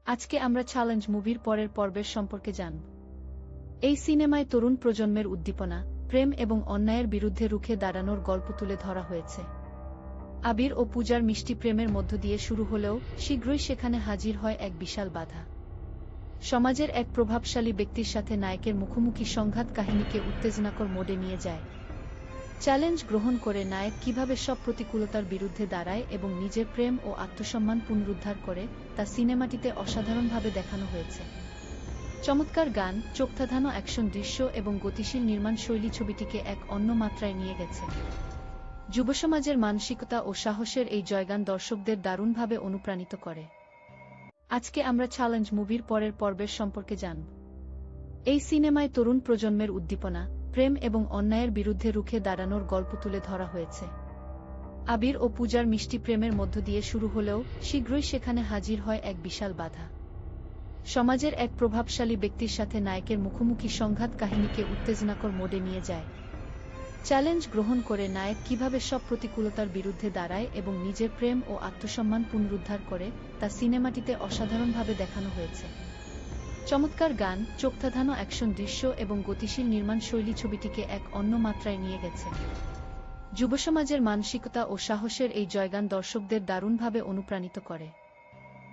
আজকে আমরা চ্যালেঞ্জ মুভির পরের পর্বের সম্পর্কে জানব। এই সিনেমায় তরুণ প্রজন্মের উদ্দীপনা, প্রেম এবং অন্যায়ের বিরুদ্ধে রুখে দাঁড়ানোর গল্প তুলে ধরা হয়েছে। আবির ও পূজার মিষ্টি প্রেমের মধ্য দিয়ে শুরু হলেও শীঘ্রই সেখানে হাজির হয় এক বিশাল বাধা। সমাজের এক প্রভাবশালী ব্যক্তির সাথে নায়কের মুখোমুখি সংঘাত কাহিনীকে উত্তেজনাকর মোডে নিয়ে যায়। চ্যালেঞ্জ গ্রহণ করে নায়ক কিভাবে সব প্রতিকূলতার বিরুদ্ধে দাঁড়ায় এবং নিজের প্রেম ও আত্মসম্মান পুনরুদ্ধার করে তা সিনেমাটিতে অসাধারণভাবে দেখানো হয়েছে। চমৎকার গান, চোখধাঁধানো অ্যাকশন দৃশ্য এবং গতিশীল নির্মাণ শৈলী ছবিটিকে এক অন্য মাত্রায় নিয়ে গেছে। যুবসমাজের মানসিকতা ও সাহসের এই জয়গান দর্শকদের দারুণভাবে অনুপ্রাণিত করে। আজকে আমরা চ্যালেঞ্জ মুভির পরের পর্বের সম্পর্কে জানব। এই সিনেমায় তরুণ প্রজন্মের উদ্দীপনা, প্রেম এবং অন্যায়ের বিরুদ্ধে রুখে দাঁড়ানোর গল্প তুলে ধরা হয়েছে। আবির ও পূজার মিষ্টি প্রেমের মধ্য দিয়ে শুরু হলেও শীঘ্রই সেখানে হাজির হয় এক বিশাল বাধা। সমাজের এক প্রভাবশালী ব্যক্তির সাথে নায়কের মুখোমুখি সংঘাত কাহিনীকে উত্তেজনাকর মোডে নিয়ে যায়। চ্যালেঞ্জ গ্রহণ করে নায়ক কিভাবে সব প্রতিকূলতার বিরুদ্ধে দাঁড়ায় এবং নিজের প্রেম ও আত্মসম্মান পুনরুদ্ধার করে তা সিনেমাটিতে অসাধারণভাবে দেখানো হয়েছে। চমৎকার গান, চোখধাঁধানো অ্যাকশন দৃশ্য এবং গতিশীল নির্মাণ শৈলী ছবিটিকে এক অন্য মাত্রায় নিয়ে গেছে। যুবসমাজের মানসিকতা ও সাহসের এই জয়গান দর্শকদের দারুণভাবে অনুপ্রাণিত করে।